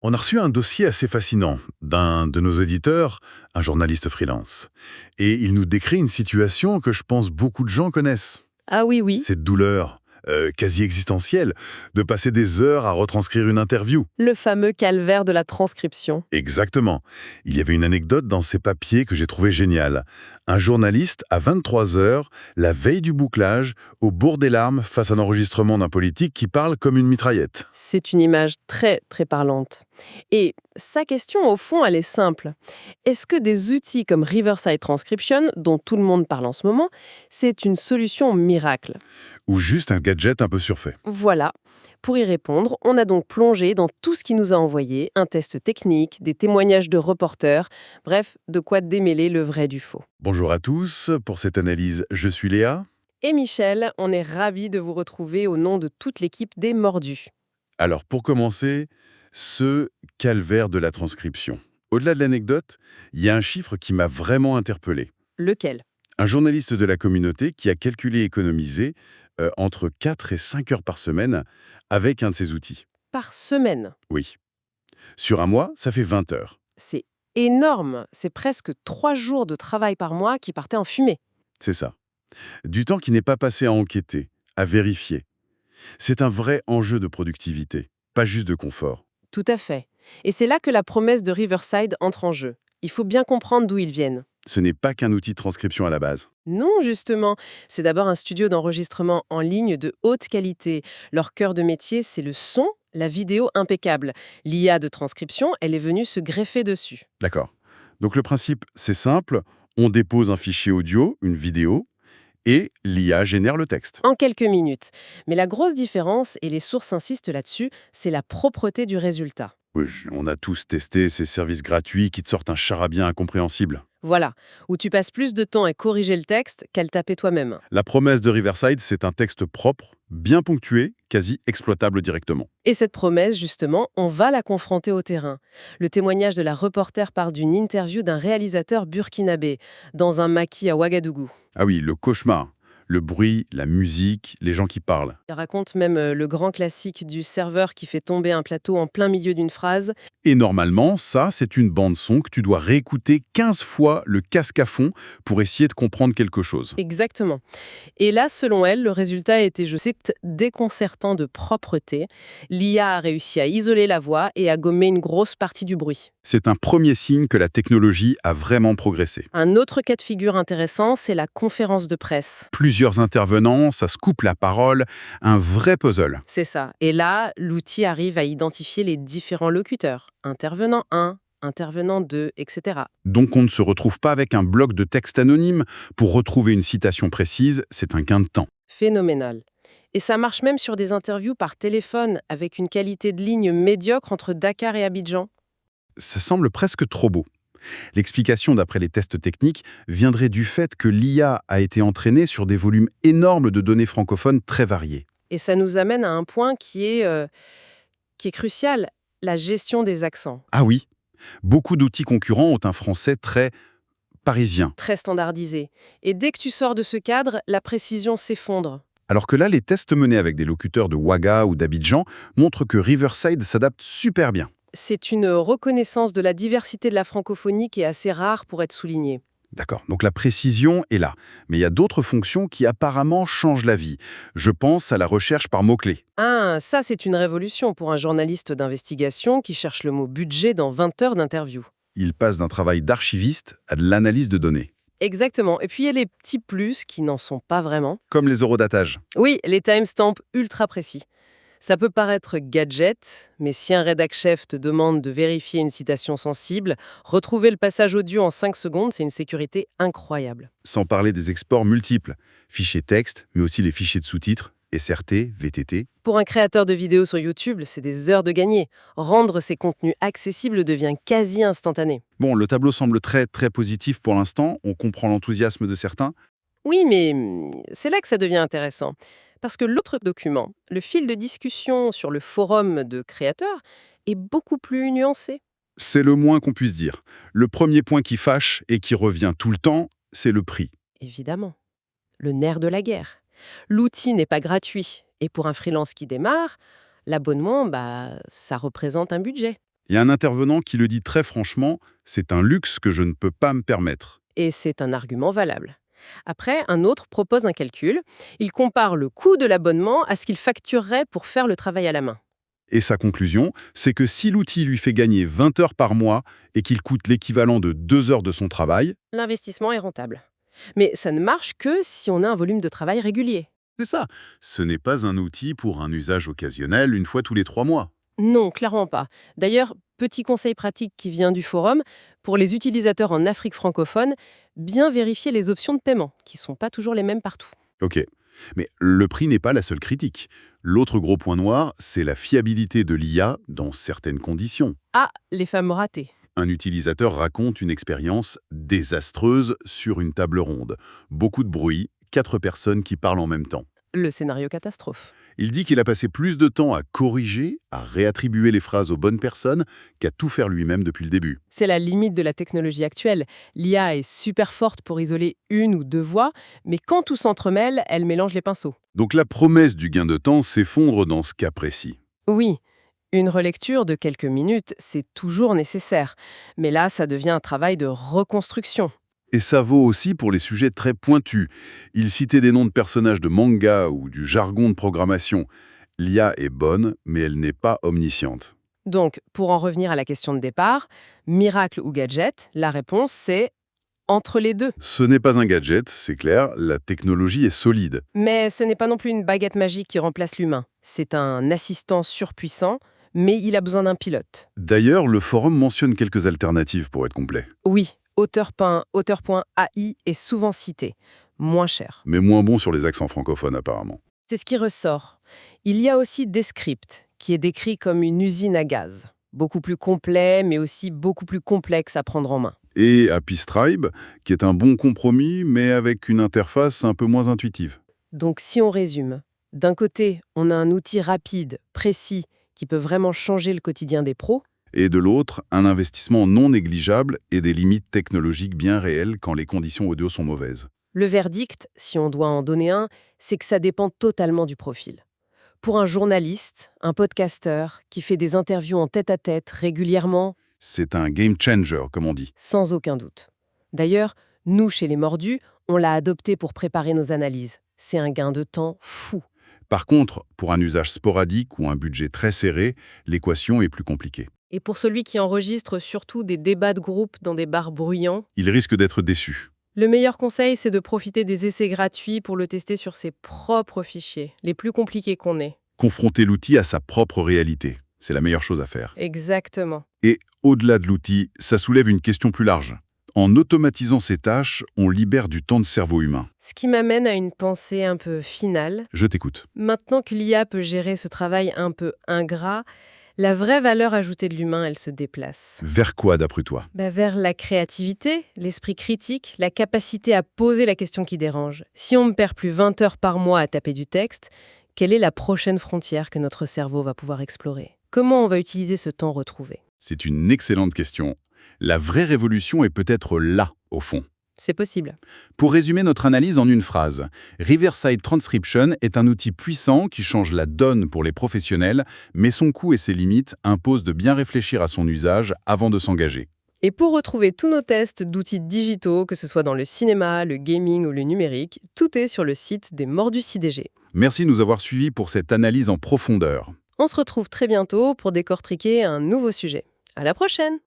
On a reçu un dossier assez fascinant d'un de nos éditeurs, un journaliste freelance. Et il nous décrit une situation que je pense beaucoup de gens connaissent. Ah oui, oui. Cette douleur, quasi existentielle, de passer des heures à retranscrire une interview. Le fameux calvaire de la transcription. Exactement. Il y avait une anecdote dans ces papiers que j'ai trouvé géniale. Un journaliste, à 23 heures, la veille du bouclage, au bord des larmes face à un enregistrement d'un politique qui parle comme une mitraillette. C'est une image très, très parlante. Et sa question, au fond, elle est simple. Est-ce que des outils comme Riverside Transcription, dont tout le monde parle en ce moment, c'est une solution miracle? Ou juste un gadget un peu surfait. Voilà. Pour y répondre, on a donc plongé dans tout ce qu'il nous a envoyé, un test technique, des témoignages de reporters, bref, de quoi démêler le vrai du faux. Bonjour à tous, pour cette analyse, je suis Léa. Et Michel, on est ravis de vous retrouver au nom de toute l'équipe des Mordus. Alors pour commencer, ce calvaire de la transcription. Au-delà de l'anecdote, il y a un chiffre qui m'a vraiment interpellé. Lequel? Un journaliste de la communauté qui a calculé économiser entre 4 et 5 heures par semaine avec un de ces outils. Par semaine. Oui. Sur un mois, ça fait 20 heures. C'est énorme. C'est presque 3 jours de travail par mois qui partaient en fumée. C'est ça. Du temps qui n'est pas passé à enquêter, à vérifier. C'est un vrai enjeu de productivité, pas juste de confort. Tout à fait. Et c'est là que la promesse de Riverside entre en jeu. Il faut bien comprendre d'où ils viennent. Ce n'est pas qu'un outil de transcription à la base. Non, justement. C'est d'abord un studio d'enregistrement en ligne de haute qualité. Leur cœur de métier, c'est le son, la vidéo impeccable. L'IA de transcription, elle est venue se greffer dessus. D'accord. Donc le principe, c'est simple. On dépose un fichier audio, une vidéo, et l'IA génère le texte. En quelques minutes. Mais la grosse différence, et les sources insistent là-dessus, c'est la propreté du résultat. Oui, on a tous testé ces services gratuits qui te sortent un charabia incompréhensible. Voilà, où tu passes plus de temps à corriger le texte qu'à le taper toi-même. La promesse de Riverside, c'est un texte propre, bien ponctué, quasi exploitable directement. Et cette promesse, justement, on va la confronter au terrain. Le témoignage de la reporter part d'une interview d'un réalisateur burkinabé, dans un maquis à Ouagadougou. Ah oui, le cauchemar. Le bruit, la musique, les gens qui parlent. Il raconte même le grand classique du serveur qui fait tomber un plateau en plein milieu d'une phrase. Et normalement, ça, c'est une bande-son que tu dois réécouter 15 fois le casque à fond pour essayer de comprendre quelque chose. Exactement. Et là, selon elle, le résultat était, je cite, déconcertant de propreté. L'IA a réussi à isoler la voix et à gommer une grosse partie du bruit. C'est un premier signe que la technologie a vraiment progressé. Un autre cas de figure intéressant, c'est la conférence de presse. Plusieurs intervenants, ça se coupe la parole, un vrai puzzle. C'est ça. Et là, l'outil arrive à identifier les différents locuteurs. Intervenant 1, intervenant 2, etc. Donc on ne se retrouve pas avec un bloc de texte anonyme. Pour retrouver une citation précise, c'est un gain de temps. Phénoménal. Et ça marche même sur des interviews par téléphone avec une qualité de ligne médiocre entre Dakar et Abidjan. Ça semble presque trop beau. L'explication d'après les tests techniques viendrait du fait que l'IA a été entraînée sur des volumes énormes de données francophones très variées. Et ça nous amène à un point qui est crucial, la gestion des accents. Ah oui, beaucoup d'outils concurrents ont un français très parisien. Très standardisé. Et dès que tu sors de ce cadre, la précision s'effondre. Alors que là, les tests menés avec des locuteurs de Ouaga ou d'Abidjan montrent que Riverside s'adapte super bien. C'est une reconnaissance de la diversité de la francophonie qui est assez rare pour être soulignée. D'accord, donc la précision est là. Mais il y a d'autres fonctions qui apparemment changent la vie. Je pense à la recherche par mots-clés. Ah, ça c'est une révolution pour un journaliste d'investigation qui cherche le mot budget dans 20 heures d'interview. Il passe d'un travail d'archiviste à de l'analyse de données, Exactement. Et puis il y a les petits plus qui n'en sont pas vraiment. comme les eurodatages. Oui, les timestamps ultra précis. Ça peut paraître gadget, mais si un rédac chef te demande de vérifier une citation sensible, retrouver le passage audio en 5 secondes, c'est une sécurité incroyable. Sans parler des exports multiples, fichiers texte, mais aussi les fichiers de sous-titres, SRT, VTT. Pour un créateur de vidéos sur YouTube, c'est des heures de gagner. Rendre ces contenus accessibles devient quasi instantané. Bon, le tableau semble très positif pour l'instant, on comprend l'enthousiasme de certains. Oui, mais c'est là que ça devient intéressant. Parce que l'autre document, le fil de discussion sur le forum de créateurs, est beaucoup plus nuancé. C'est le moins qu'on puisse dire. Le premier point qui fâche et qui revient tout le temps, c'est le prix. Évidemment. Le nerf de la guerre. L'outil n'est pas gratuit. Et pour un freelance qui démarre, l'abonnement, ça représente un budget. Il y a un intervenant qui le dit très franchement, c'est un luxe que je ne peux pas me permettre. Et c'est un argument valable. Après, un autre propose un calcul. Il compare le coût de l'abonnement à ce qu'il facturerait pour faire le travail à la main. Et sa conclusion, c'est que si l'outil lui fait gagner 20 heures par mois et qu'il coûte l'équivalent de 2 heures de son travail, L'investissement est rentable. Mais ça ne marche que si on a un volume de travail régulier. c'est ça. Ce n'est pas un outil pour un usage occasionnel une fois tous les 3 mois. Non, clairement pas. D'ailleurs, petit conseil pratique qui vient du forum, pour les utilisateurs en Afrique francophone, bien vérifier les options de paiement, qui ne sont pas toujours les mêmes partout. Ok. Mais le prix n'est pas la seule critique. L'autre gros point noir, c'est la fiabilité de l'IA dans certaines conditions. Ah, les fameux ratés. Un utilisateur raconte une expérience désastreuse sur une table ronde. Beaucoup de bruit, 4 personnes qui parlent en même temps. Le scénario catastrophe. Il dit qu'il a passé plus de temps à corriger, à réattribuer les phrases aux bonnes personnes, qu'à tout faire lui-même depuis le début. C'est la limite de la technologie actuelle. L'IA est super forte pour isoler une ou deux voix, mais quand tout s'entremêle, elle mélange les pinceaux. Donc la promesse du gain de temps s'effondre dans ce cas précis. Oui, une relecture de quelques minutes, c'est toujours nécessaire. Mais là, ça devient un travail de reconstruction. Et ça vaut aussi pour les sujets très pointus. Il citait des noms de personnages de manga ou du jargon de programmation. L'IA est bonne, mais elle n'est pas omnisciente. Donc, pour en revenir à la question de départ, miracle ou gadget, la réponse c'est entre les deux. Ce n'est pas un gadget, c'est clair, la technologie est solide. Mais ce n'est pas non plus une baguette magique qui remplace l'humain. C'est un assistant surpuissant, mais il a besoin d'un pilote. D'ailleurs, le forum mentionne quelques alternatives pour être complet. Oui, auteur.ai est souvent cité, moins cher. Mais moins bon sur les accents francophones apparemment. C'est ce qui ressort. Il y a aussi Descript, qui est décrit comme une usine à gaz. Beaucoup plus complet, mais aussi beaucoup plus complexe à prendre en main. Et Happy Scribe, qui est un bon compromis, mais avec une interface un peu moins intuitive. Donc si on résume, d'un côté, on a un outil rapide, précis, qui peut vraiment changer le quotidien des pros. Et de l'autre, un investissement non négligeable et des limites technologiques bien réelles quand les conditions audio sont mauvaises. Le verdict, si on doit en donner un, c'est que ça dépend totalement du profil. Pour un journaliste, un podcasteur qui fait des interviews en tête-à-tête régulièrement, C'est un game changer, comme on dit. sans aucun doute. D'ailleurs, nous, chez Les Mordus, on l'a adopté pour préparer nos analyses. C'est un gain de temps fou. Par contre, pour un usage sporadique ou un budget très serré, l'équation est plus compliquée. Et pour celui qui enregistre surtout des débats de groupe dans des bars bruyants, Il risque d'être déçu. le meilleur conseil, c'est de profiter des essais gratuits pour le tester sur ses propres fichiers, les plus compliqués qu'on ait. Confronter l'outil à sa propre réalité, c'est la meilleure chose à faire. Exactement. Et au-delà de l'outil, ça soulève une question plus large. En automatisant ces tâches, on libère du temps de cerveau humain. Ce qui m'amène à une pensée un peu finale. Je t'écoute. Maintenant que l'IA peut gérer ce travail un peu ingrat, la vraie valeur ajoutée de l'humain, elle se déplace. Vers quoi, d'après toi? Vers la créativité, l'esprit critique, la capacité à poser la question qui dérange. Si on ne perd plus 20 heures par mois à taper du texte, quelle est la prochaine frontière que notre cerveau va pouvoir explorer? Comment on va utiliser ce temps retrouvé? C'est une excellente question. La vraie révolution est peut-être là, au fond. C'est possible. Pour résumer notre analyse en une phrase, Riverside Transcription est un outil puissant qui change la donne pour les professionnels, mais son coût et ses limites imposent de bien réfléchir à son usage avant de s'engager. Et pour retrouver tous nos tests d'outils digitaux, que ce soit dans le cinéma, le gaming ou le numérique, tout est sur le site des Mordus CDG. Merci de nous avoir suivis pour cette analyse en profondeur. On se retrouve très bientôt pour décortiquer un nouveau sujet. À la prochaine!